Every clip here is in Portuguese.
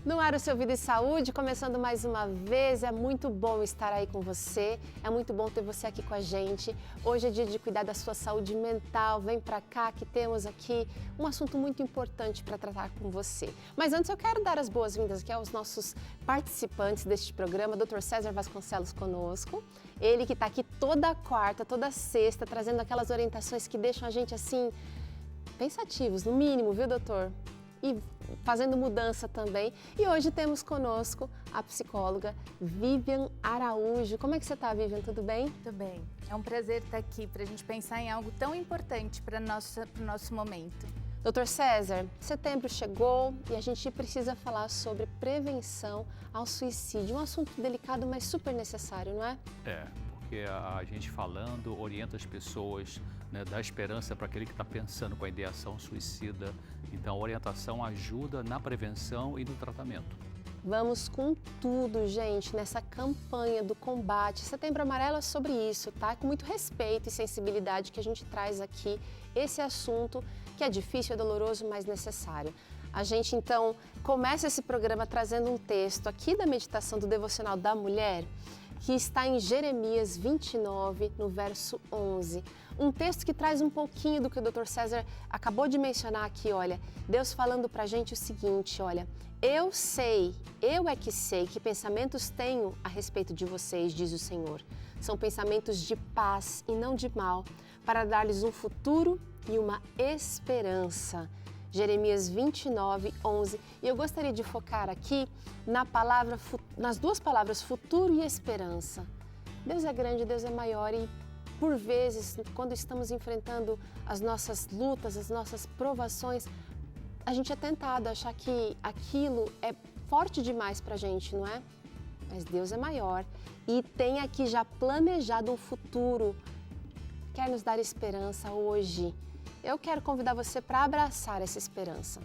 No ar o seu Vida e Saúde, começando mais uma vez, é muito bom estar aí com você, é muito bom ter você aqui com a gente. Hoje é dia de cuidar da sua saúde mental, vem pra cá que temos aqui um assunto muito importante para tratar com você. Mas antes eu quero dar as boas-vindas aqui aos nossos participantes deste programa, Dr. César Vasconcelos conosco, ele que está aqui toda quarta, toda sexta, trazendo aquelas orientações que deixam a gente assim, pensativos, no mínimo, viu, doutor? E fazendo mudança também. E hoje temos conosco a psicóloga Vivian Araújo. Como é que você está, Vivian? Tudo bem? Tudo bem. É um prazer estar aqui para a gente pensar em algo tão importante para o nosso momento. Doutor César, setembro chegou e a gente precisa falar sobre prevenção ao suicídio. Um assunto delicado, mas super necessário, não é? Porque a gente falando orienta as pessoas, né, dá esperança para aquele que está pensando com a ideação suicida. Então, a orientação ajuda na prevenção e no tratamento. Vamos com tudo, gente, nessa campanha do combate. Setembro Amarelo é sobre isso, tá? Com muito respeito e sensibilidade que a gente traz aqui esse assunto que é difícil, é doloroso, mas necessário. A gente, então, começa esse programa trazendo um texto aqui da meditação do Devocional da Mulher, que está em Jeremias 29, no verso 11. Um texto que traz um pouquinho do que o Dr. César acabou de mencionar aqui, olha. Deus falando pra gente o seguinte, olha. Eu é que sei que pensamentos tenho a respeito de vocês, diz o Senhor. São pensamentos de paz e não de mal, para dar-lhes um futuro e uma esperança. Jeremias 29, 11. E eu gostaria de focar aqui nas duas palavras futuro e esperança. Deus é grande, Deus é maior e, por vezes, quando estamos enfrentando as nossas lutas, as nossas provações, a gente é tentado a achar que aquilo é forte demais pra gente, não é? Mas Deus é maior e tem aqui já planejado um futuro. Quer nos dar esperança hoje. Eu quero convidar você para abraçar essa esperança.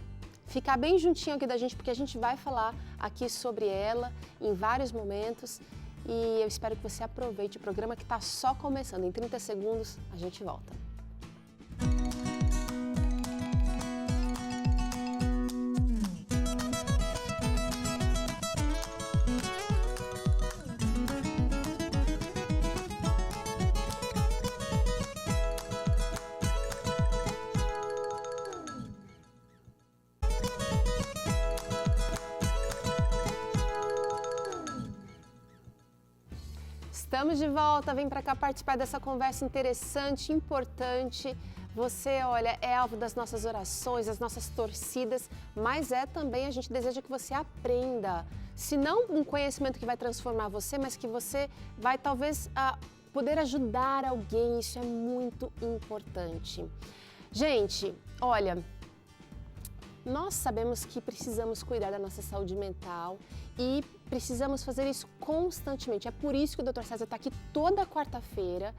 Ficar bem juntinho aqui da gente, porque a gente vai falar aqui sobre ela em vários momentos. E eu espero que você aproveite o programa que está só começando. Em 30 segundos, a gente volta. Estamos de volta, vem para cá participar dessa conversa interessante, importante. Você, olha, é alvo das nossas orações, das nossas torcidas, mas também a gente deseja que você aprenda. Se não um conhecimento que vai transformar você, mas que você vai talvez poder ajudar alguém, isso é muito importante. Gente, olha, nós sabemos que precisamos cuidar da nossa saúde mental e precisamos fazer isso constantemente. É por isso que o Dr. César está aqui toda quarta-feira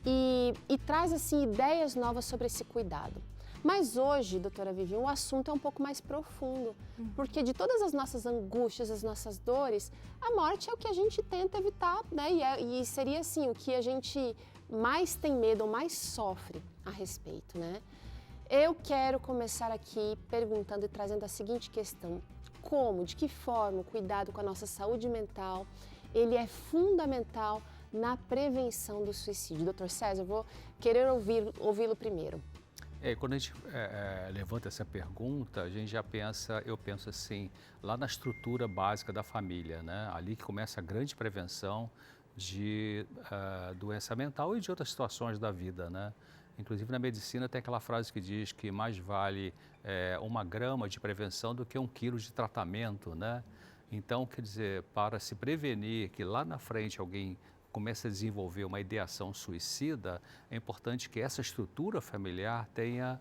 e traz assim ideias novas sobre esse cuidado. Mas hoje, doutora Vivian, o assunto é um pouco mais profundo, porque de todas as nossas angústias, as nossas dores, a morte é o que a gente tenta evitar, né? E seria assim, o que a gente mais tem medo ou mais sofre a respeito, né? Eu quero começar aqui perguntando e trazendo a seguinte questão. Como, de que forma o cuidado com a nossa saúde mental, ele é fundamental na prevenção do suicídio? Dr. César, vou querer ouvi-lo primeiro. Quando a gente levanta essa pergunta, a gente já eu penso assim, lá na estrutura básica da família, né? Ali que começa a grande prevenção de doença mental e de outras situações da vida, né? Inclusive na medicina tem aquela frase que diz que mais vale 1 grama de prevenção do que 1 quilo de tratamento, né? Então, quer dizer, para se prevenir que lá na frente alguém comece a desenvolver uma ideação suicida, é importante que essa estrutura familiar tenha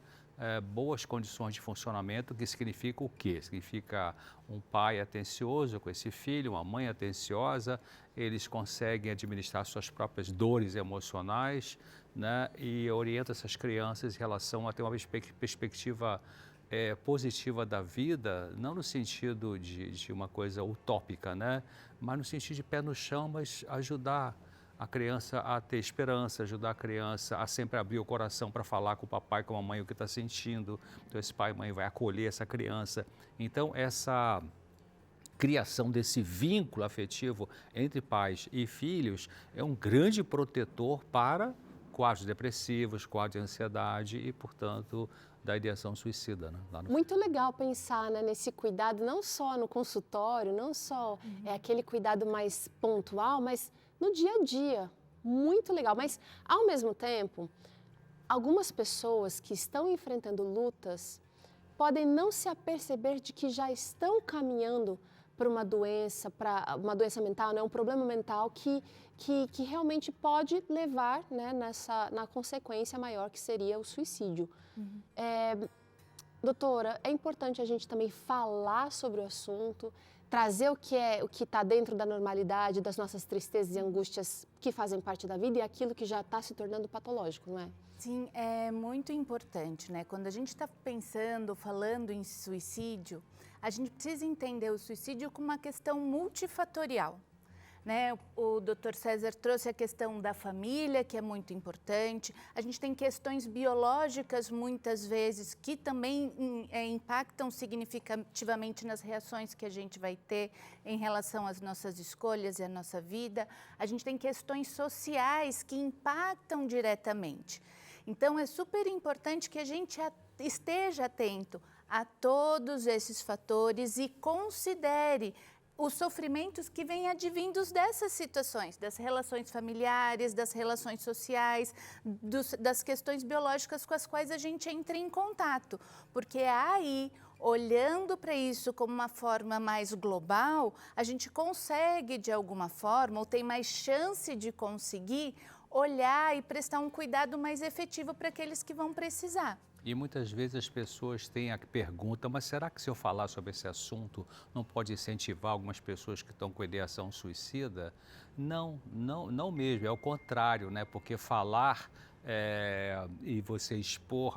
boas condições de funcionamento, que significa o quê? Significa um pai atencioso com esse filho, uma mãe atenciosa, eles conseguem administrar suas próprias dores emocionais, né? E orienta essas crianças em relação a ter uma perspectiva positiva da vida, não no sentido de uma coisa utópica, né? Mas no sentido de pé no chão, mas ajudar a criança a ter esperança, ajudar a criança a sempre abrir o coração para falar com o papai, com a mamãe o que está sentindo. Então esse pai e mãe vai acolher essa criança. Então criação desse vínculo afetivo entre pais e filhos é um grande protetor para quadros depressivos, quadros de ansiedade e, portanto, da ideação suicida. Né? Muito legal pensar, né, nesse cuidado, não só no consultório, não só é aquele cuidado mais pontual, mas no dia a dia. Muito legal. Mas, ao mesmo tempo, algumas pessoas que estão enfrentando lutas podem não se aperceber de que já estão caminhando para uma doença mental, né, um problema mental que realmente pode levar, né, na consequência maior que seria o suicídio. Doutora, é importante a gente também falar sobre o assunto, trazer o que está dentro da normalidade, das nossas tristezas e angústias que fazem parte da vida e aquilo que já está se tornando patológico, não é? Sim, é muito importante, né? Quando a gente está falando em suicídio, a gente precisa entender o suicídio como uma questão multifatorial. Né? O Dr. César trouxe a questão da família, que é muito importante. A gente tem questões biológicas, muitas vezes, que também impactam significativamente nas reações que a gente vai ter em relação às nossas escolhas e à nossa vida. A gente tem questões sociais que impactam diretamente. Então, é super importante que a gente esteja atento a todos esses fatores e considere os sofrimentos que vêm advindos dessas situações, das relações familiares, das relações sociais, das questões biológicas com as quais a gente entra em contato. Porque aí, olhando para isso como uma forma mais global, a gente consegue, de alguma forma, ou tem mais chance de conseguir, olhar e prestar um cuidado mais efetivo para aqueles que vão precisar. E muitas vezes as pessoas têm a pergunta, mas será que se eu falar sobre esse assunto não pode incentivar algumas pessoas que estão com ideação suicida? Não mesmo, é o contrário, né? Porque falar e você expor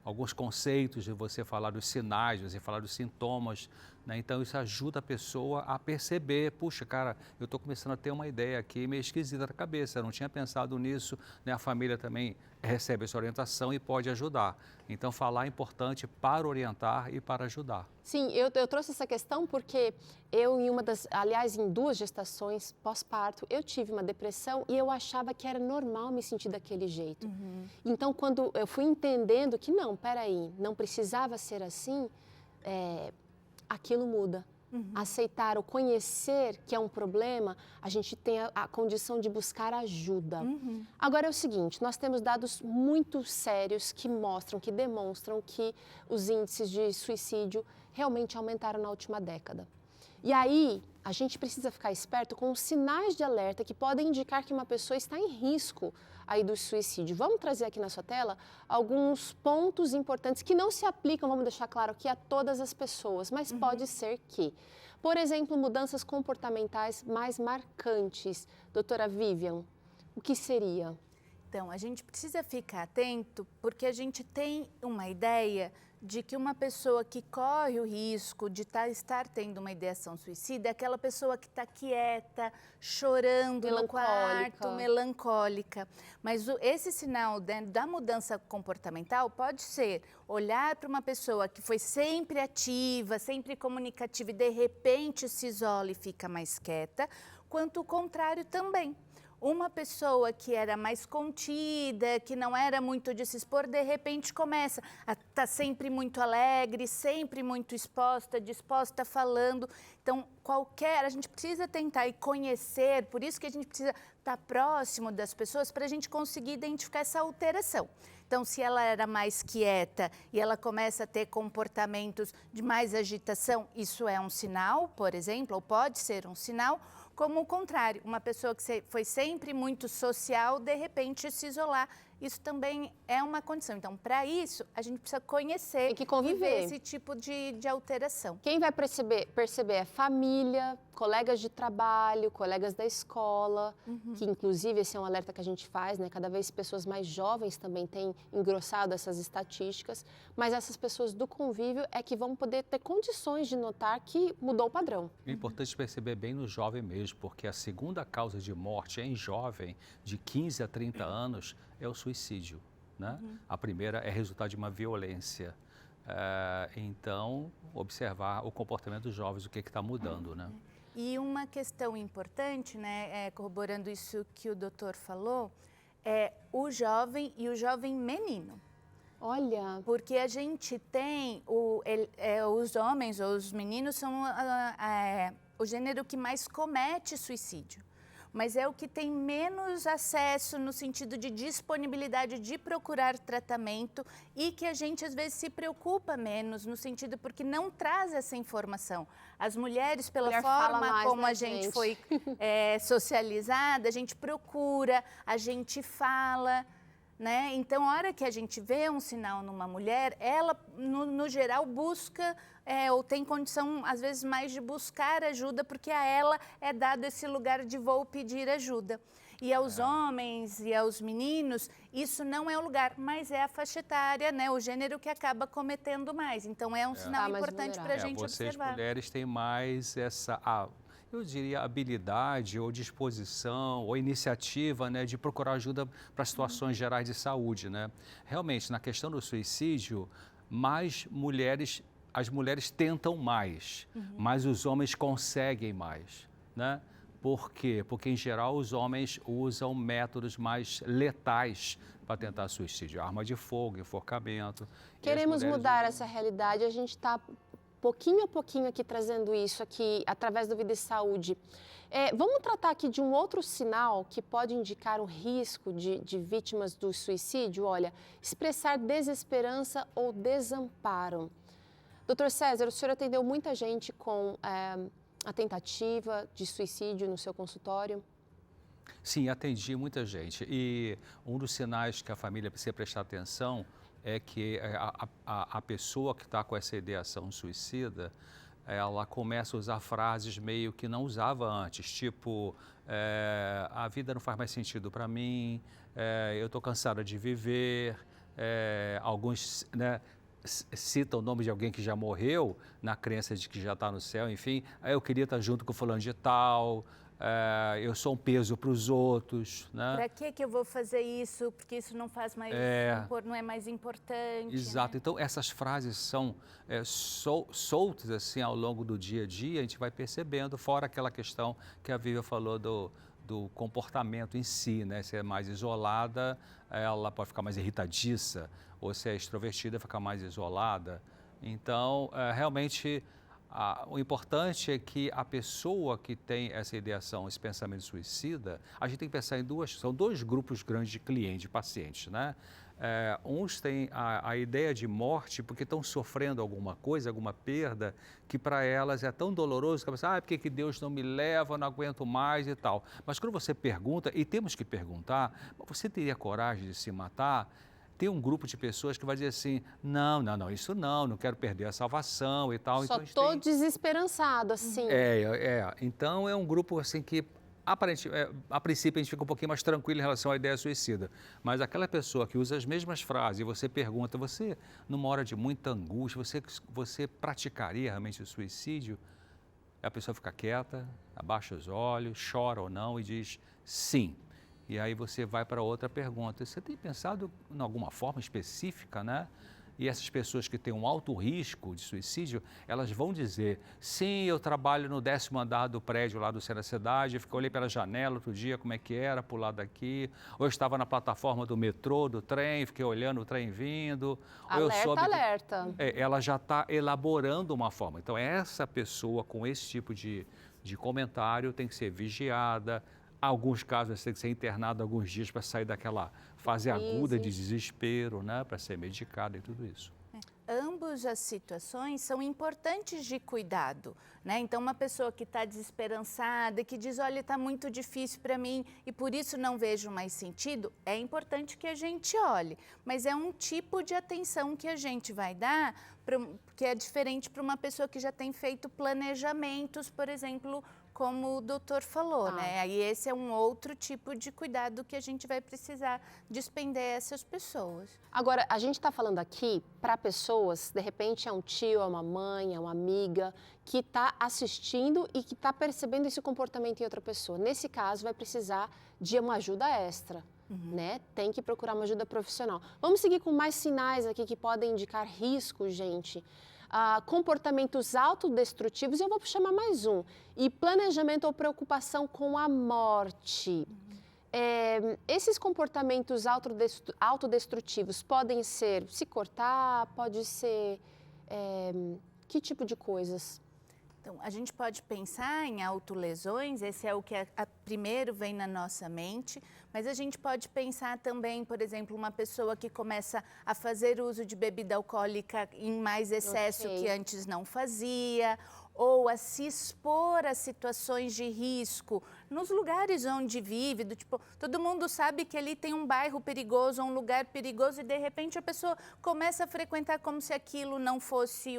alguns conceitos, de você falar dos sinais, você falar dos sintomas, né? Então isso ajuda a pessoa a perceber, puxa, cara, eu estou começando a ter uma ideia aqui meio esquisita na cabeça, eu não tinha pensado nisso, né? A família também recebe essa orientação e pode ajudar. Então falar é importante para orientar e para ajudar. Sim, eu trouxe essa questão porque aliás, em 2 gestações pós-parto, eu tive uma depressão e eu achava que era normal me sentir daquele jeito. Então, quando eu fui entendendo que não, peraí, não precisava ser assim, aquilo muda. Aceitar ou conhecer que é um problema, a gente tem a condição de buscar ajuda. Agora é o seguinte, nós temos dados muito sérios que demonstram que os índices de suicídio realmente aumentaram na última década. E aí, a gente precisa ficar esperto com os sinais de alerta que podem indicar que uma pessoa está em risco aí do suicídio. Vamos trazer aqui na sua tela alguns pontos importantes que não se aplicam, vamos deixar claro aqui, a todas as pessoas, mas pode ser que. Por exemplo, mudanças comportamentais mais marcantes. Doutora Vivian, o que seria? Então, a gente precisa ficar atento porque a gente tem uma ideia de que uma pessoa que corre o risco de estar tendo uma ideação suicida é aquela pessoa que está quieta, chorando no quarto, melancólica. Mas esse sinal da mudança comportamental pode ser olhar para uma pessoa que foi sempre ativa, sempre comunicativa e de repente se isola e fica mais quieta, quanto o contrário também. Uma pessoa que era mais contida, que não era muito de se expor, de repente começa a estar sempre muito alegre, sempre muito disposta, falando. Então, a gente precisa tentar e conhecer, por isso que a gente precisa estar próximo das pessoas para a gente conseguir identificar essa alteração. Então, se ela era mais quieta e ela começa a ter comportamentos de mais agitação, isso é um sinal, por exemplo, ou pode ser um sinal. Como o contrário, uma pessoa que foi sempre muito social, de repente se isolar, isso também é uma condição. Então, para isso, a gente precisa conhecer e ver esse tipo de alteração. Quem vai perceber é família, colegas de trabalho, colegas da escola, que inclusive esse é um alerta que a gente faz, né? Cada vez pessoas mais jovens também têm engrossado essas estatísticas, mas essas pessoas do convívio é que vão poder ter condições de notar que mudou o padrão. É importante perceber bem no jovem mesmo, porque a segunda causa de morte em jovem, de 15 a 30 anos, é o suicídio, né? A primeira é resultado de uma violência Então, observar o comportamento dos jovens, o que está mudando, né? E uma questão importante, né, corroborando isso que o doutor falou, é o jovem e o jovem menino. Olha, Porque a gente tem, os homens ou os meninos são o gênero que mais comete suicídio. Mas é o que tem menos acesso no sentido de disponibilidade de procurar tratamento e que a gente às vezes se preocupa menos no sentido porque não traz essa informação. As mulheres, pela Mulher fala forma mais, como né, a gente gente? foi socializada, a gente procura, a gente fala, né? Então, a hora que a gente vê um sinal numa mulher, ela, no geral, busca ou tem condição, às vezes, mais de buscar ajuda, porque a ela é dado esse lugar de vou pedir ajuda. E aos homens e aos meninos, isso não é o lugar, mas é a faixa etária, né? O gênero que acaba cometendo mais. Então, é um sinal Tá mais importante para a gente Vocês, observar. mulheres, têm mais essa, eu diria, habilidade ou disposição ou iniciativa, né, de procurar ajuda para situações gerais de saúde, né? Realmente, na questão do suicídio, as mulheres tentam mais, mas os homens conseguem mais, né? Por quê? Porque, em geral, os homens usam métodos mais letais para tentar suicídio. Arma de fogo, enforcamento. E as queremos mulheres mudar usam- essa realidade, a gente está pouquinho a pouquinho aqui trazendo isso aqui através do Vida e Saúde. Vamos tratar aqui de um outro sinal que pode indicar um risco de vítimas do suicídio? Olha, expressar desesperança ou desamparo. Doutor César, o senhor atendeu muita gente com a tentativa de suicídio no seu consultório? Sim, atendi muita gente. E um dos sinais que a família precisa prestar atenção é que a pessoa que está com essa ideação suicida, ela começa a usar frases meio que não usava antes, tipo, a vida não faz mais sentido para mim, eu estou cansada de viver, alguns, né, citam o nome de alguém que já morreu, na crença de que já está no céu, enfim, eu queria estar junto com o fulano de tal, eu sou um peso para os outros, né? Para que eu vou fazer isso? Porque isso não faz mais, não é mais importante. Exato. Né? Então, essas frases são soltas assim ao longo do dia a dia, a gente vai percebendo, fora aquela questão que a Vivian falou do comportamento em si, né? Se é mais isolada, ela pode ficar mais irritadiça, ou se é extrovertida, ficar mais isolada. Então, realmente, o importante é que a pessoa que tem essa ideação, esse pensamento suicida, a gente tem que pensar são dois grupos grandes de clientes, de pacientes, né? Uns têm a ideia de morte porque estão sofrendo alguma coisa, alguma perda, que para elas é tão doloroso que elas pensam, por que Deus não me leva, não aguento mais e tal. Mas quando você pergunta, e temos que perguntar, você teria coragem de se matar? Tem um grupo de pessoas que vai dizer assim, não, isso não quero perder a salvação e tal. Só Então, estou desesperançado, assim. Então é um grupo assim que a princípio a gente fica um pouquinho mais tranquilo em relação à ideia suicida, mas aquela pessoa que usa as mesmas frases e você pergunta, você numa hora de muita angústia, você praticaria realmente o suicídio? A pessoa fica quieta, abaixa os olhos, chora ou não e diz sim. E aí você vai para outra pergunta. Você tem pensado em alguma forma específica, né? E essas pessoas que têm um alto risco de suicídio, elas vão dizer, sim, eu trabalho no 10º andar do prédio lá do centro da cidade, eu olhei pela janela outro dia como é que era, pular daqui, ou eu estava na plataforma do metrô, do trem, fiquei olhando o trem vindo. Alerta. Ela já está elaborando uma forma. Então, essa pessoa com esse tipo de comentário tem que ser vigiada. Alguns casos, você tem que ser internado alguns dias para sair daquela fase aguda de desespero, né? Para ser medicado e tudo isso. Ambas as situações são importantes de cuidado, né? Então, uma pessoa que está desesperançada, que diz, olha, está muito difícil para mim e por isso não vejo mais sentido, é importante que a gente olhe. Mas é um tipo de atenção que a gente vai dar, que é diferente para uma pessoa que já tem feito planejamentos, por exemplo, como o doutor falou, né? Aí esse é um outro tipo de cuidado que a gente vai precisar despender a essas pessoas. Agora, a gente está falando aqui para pessoas, de repente é um tio, é uma mãe, é uma amiga, que está assistindo e que está percebendo esse comportamento em outra pessoa. Nesse caso, vai precisar de uma ajuda extra. né? Tem que procurar uma ajuda profissional. Vamos seguir com mais sinais aqui que podem indicar risco, gente. Comportamentos autodestrutivos, e eu vou chamar mais um. E planejamento ou preocupação com a morte. Esses comportamentos autodestrutivos podem ser se cortar, pode ser que tipo de coisas? Então, a gente pode pensar em autolesões, esse é o que primeiro vem na nossa mente, mas a gente pode pensar também, por exemplo, uma pessoa que começa a fazer uso de bebida alcoólica em mais excesso que antes não fazia, ou a se expor a situações de risco nos lugares onde vive, do tipo, todo mundo sabe que ali tem um bairro perigoso, um lugar perigoso, e de repente a pessoa começa a frequentar como se aquilo não fosse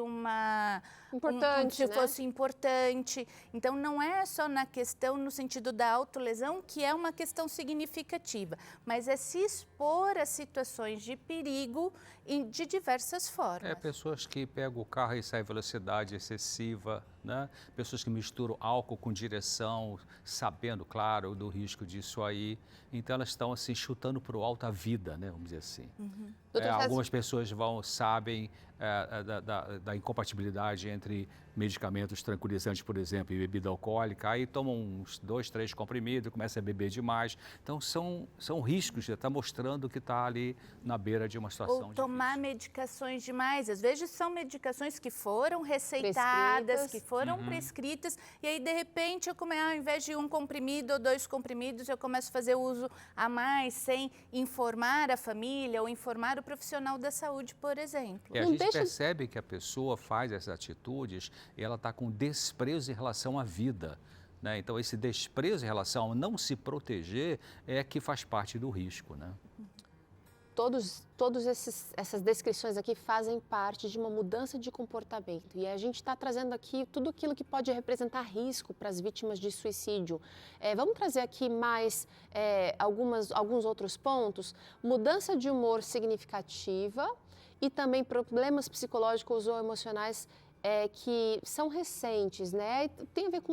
fosse importante. Então não é só na questão no sentido da autolesão, que é uma questão significativa, mas é se expor a situações de perigo de diversas formas. Pessoas que pegam o carro e saem em velocidade excessiva, né? Pessoas que misturam álcool com direção, sabendo, claro, do risco disso aí. Então, elas estão, assim, chutando para o alto a vida, né? Vamos dizer assim. Algumas pessoas sabem da incompatibilidade entre medicamentos tranquilizantes, por exemplo, e bebida alcoólica, aí tomam uns 2, 3 comprimidos, começa a beber demais. Então, são riscos, já está mostrando que está ali na beira de uma situação Ou tomar medicações demais. Às vezes são medicações que foram receitadas, que foram prescritas, e aí, de repente, ao invés de um comprimido ou 2 comprimidos, eu começo a fazer uso a mais, sem informar a família ou informar o profissional da saúde, por exemplo. A gente percebe que a pessoa faz essas atitudes e ela está com desprezo em relação à vida, né? Então, esse desprezo em relação a não se proteger é que faz parte do risco, né? Todas essas descrições aqui fazem parte de uma mudança de comportamento. E a gente está trazendo aqui tudo aquilo que pode representar risco para as vítimas de suicídio. Vamos trazer aqui mais alguns outros pontos. Mudança de humor significativa e também problemas psicológicos ou emocionais que são recentes, né? Tem a ver com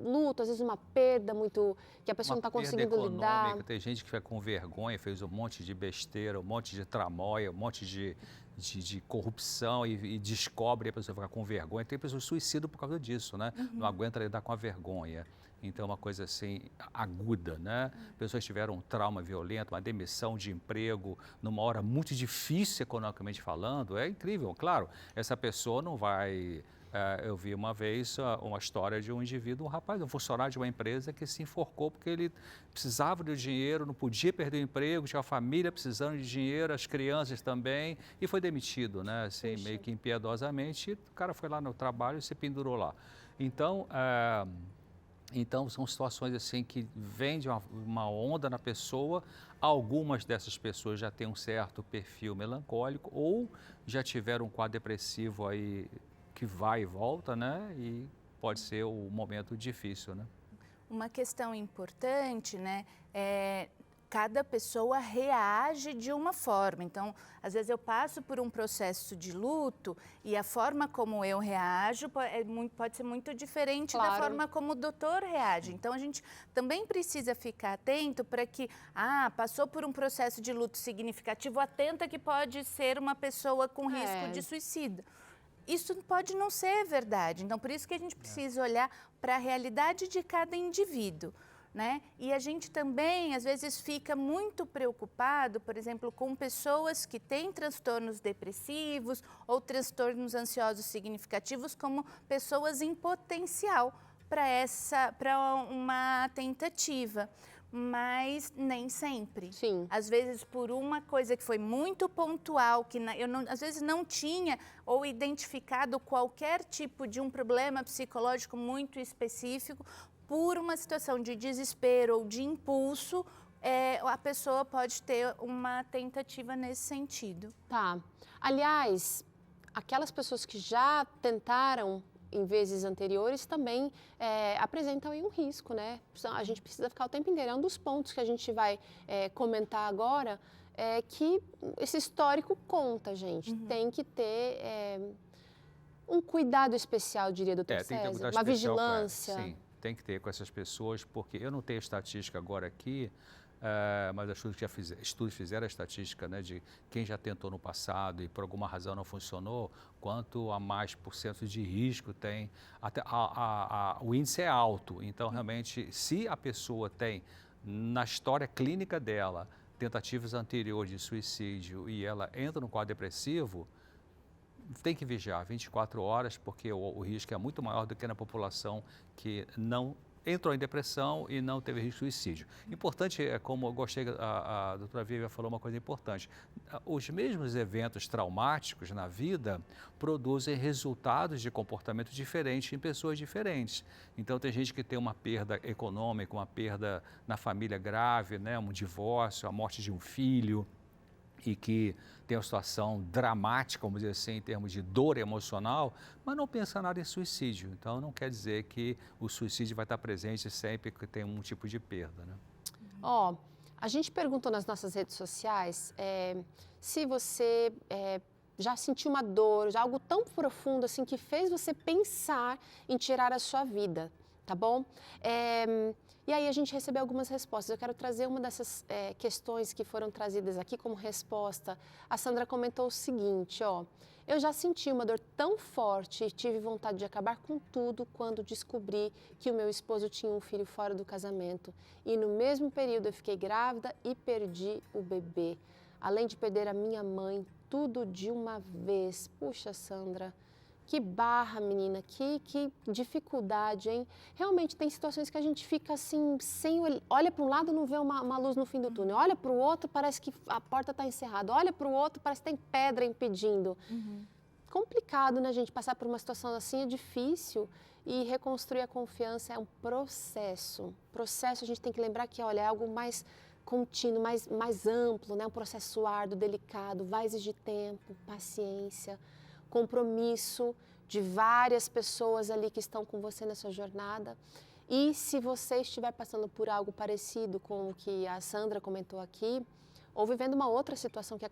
luto, às vezes uma perda muito que a pessoa não está conseguindo lidar. Tem gente que fica com vergonha, fez um monte de besteira, um monte de tramóia, um monte de corrupção e descobre e a pessoa fica com vergonha. Tem pessoas que suicidam por causa disso, né? Não aguenta lidar com a vergonha. Então, é uma coisa assim, aguda, né? Pessoas tiveram um trauma violento, uma demissão de emprego, numa hora muito difícil economicamente falando, é incrível. Claro, essa pessoa não vai... eu vi uma vez uma história de um indivíduo, um funcionário de uma empresa que se enforcou porque ele precisava de dinheiro, não podia perder o emprego, tinha a família precisando de dinheiro, as crianças também, e foi demitido, né? Assim, meio que impiedosamente, e o cara foi lá no trabalho e se pendurou lá. Então, são situações assim que vêm de uma onda na pessoa. Algumas dessas pessoas já têm um certo perfil melancólico ou já tiveram um quadro depressivo aí que vai e volta, né? E pode ser um momento difícil, né? Uma questão importante, né? Cada pessoa reage de uma forma. Então, às vezes eu passo por um processo de luto e a forma como eu reajo pode ser muito diferente da forma como o doutor reage. Então, a gente também precisa ficar atento para que, passou por um processo de luto significativo, atenta que pode ser uma pessoa com risco de suicídio. Isso pode não ser verdade. Então, por isso que a gente precisa olhar para a realidade de cada indivíduo. Né? E a gente também, às vezes, fica muito preocupado, por exemplo, com pessoas que têm transtornos depressivos ou transtornos ansiosos significativos como pessoas em potencial para uma tentativa. Mas nem sempre. Sim. Às vezes, por uma coisa que foi muito pontual, que às vezes não tinha ou identificado qualquer tipo de um problema psicológico muito específico, por uma situação de desespero ou de impulso, a pessoa pode ter uma tentativa nesse sentido. Tá. Aliás, aquelas pessoas que já tentaram em vezes anteriores também apresentam aí um risco, né? A gente precisa ficar o tempo inteiro. É um dos pontos que a gente vai comentar agora, que esse histórico conta, gente. Tem que ter um cuidado especial, diria, doutor César, uma vigilância. Sim. Tem que ter com essas pessoas, porque eu não tenho estatística agora aqui, mas estudos fizeram a estatística, né, de quem já tentou no passado e por alguma razão não funcionou, quanto a mais por cento de risco tem, até o índice é alto. Então, realmente, se a pessoa tem, na história clínica dela, tentativas anteriores de suicídio e ela entra no quadro depressivo, tem que vigiar 24 horas, porque o risco é muito maior do que na população que não entrou em depressão e não teve risco de suicídio. Importante, como eu gostei, a doutora Vivian falou uma coisa importante, os mesmos eventos traumáticos na vida produzem resultados de comportamento diferentes em pessoas diferentes. Então, tem gente que tem uma perda econômica, uma perda na família grave, né, um divórcio, a morte de um filho, e que tem uma situação dramática, vamos dizer assim, em termos de dor emocional, mas não pensa nada em suicídio. Então, não quer dizer que o suicídio vai estar presente sempre que tem um tipo de perda, né? A gente perguntou nas nossas redes sociais se você já sentiu uma dor, já algo tão profundo assim que fez você pensar em tirar a sua vida, tá bom? E aí a gente recebeu algumas respostas. Eu quero trazer uma dessas questões que foram trazidas aqui como resposta. A Sandra comentou o seguinte, eu já senti uma dor tão forte e tive vontade de acabar com tudo quando descobri que o meu esposo tinha um filho fora do casamento. E no mesmo período eu fiquei grávida e perdi o bebê. Além de perder a minha mãe, tudo de uma vez. Puxa, Sandra, que barra, menina, que dificuldade, hein? Realmente tem situações que a gente fica assim, olha para um lado não vê uma luz no fim do túnel, olha para o outro parece que a porta está encerrada, olha para o outro parece que tem pedra impedindo. Complicado, né, gente? Passar por uma situação assim é difícil e reconstruir a confiança é um processo. Processo, a gente tem que lembrar que, olha, é algo mais contínuo, mais amplo, né? Um processo árduo, delicado, vai exigir tempo, paciência, compromisso de várias pessoas ali que estão com você nessa jornada. E se você estiver passando por algo parecido com o que a Sandra comentou aqui, ou vivendo uma outra situação que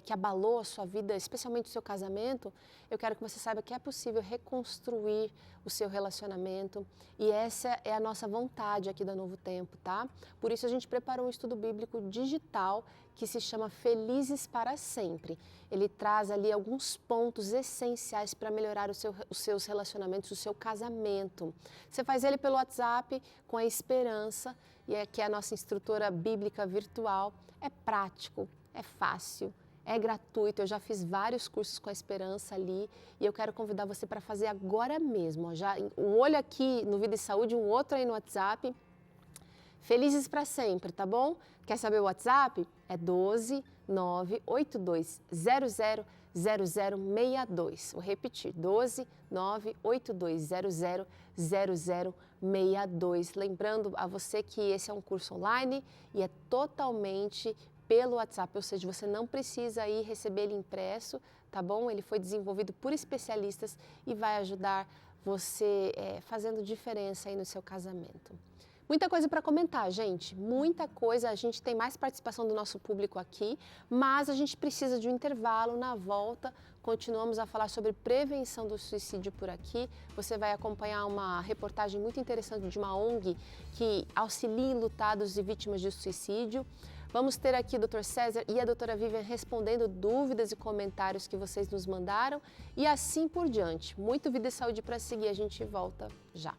que abalou a sua vida, especialmente o seu casamento, eu quero que você saiba que é possível reconstruir o seu relacionamento e essa é a nossa vontade aqui da Novo Tempo, tá? Por isso a gente preparou um estudo bíblico digital que se chama Felizes para Sempre. Ele traz ali alguns pontos essenciais para melhorar os seus relacionamentos, o seu casamento. Você faz ele pelo WhatsApp com a Esperança, que é a nossa instrutora bíblica virtual. É prático, é fácil, é gratuito. Eu já fiz vários cursos com a Esperança ali e eu quero convidar você para fazer agora mesmo. Já um olho aqui no Vida e Saúde, um outro aí no WhatsApp. Felizes para sempre, tá bom? Quer saber o WhatsApp? É 12 982 00 0062. Vou repetir, 12 982 00 0062. Lembrando a você que esse é um curso online e é totalmente pelo WhatsApp, ou seja, você não precisa ir receber ele impresso, tá bom? Ele foi desenvolvido por especialistas e vai ajudar você fazendo diferença aí no seu casamento. Muita coisa para comentar, gente, muita coisa. A gente tem mais participação do nosso público aqui, mas a gente precisa de um intervalo. Na volta, continuamos a falar sobre prevenção do suicídio por aqui. Você vai acompanhar uma reportagem muito interessante de uma ONG que auxilia enlutados e vítimas de suicídio. Vamos ter aqui o Dr. César e a doutora Vivian respondendo dúvidas e comentários que vocês nos mandaram e assim por diante. Muito Vida e Saúde para seguir, a gente volta já.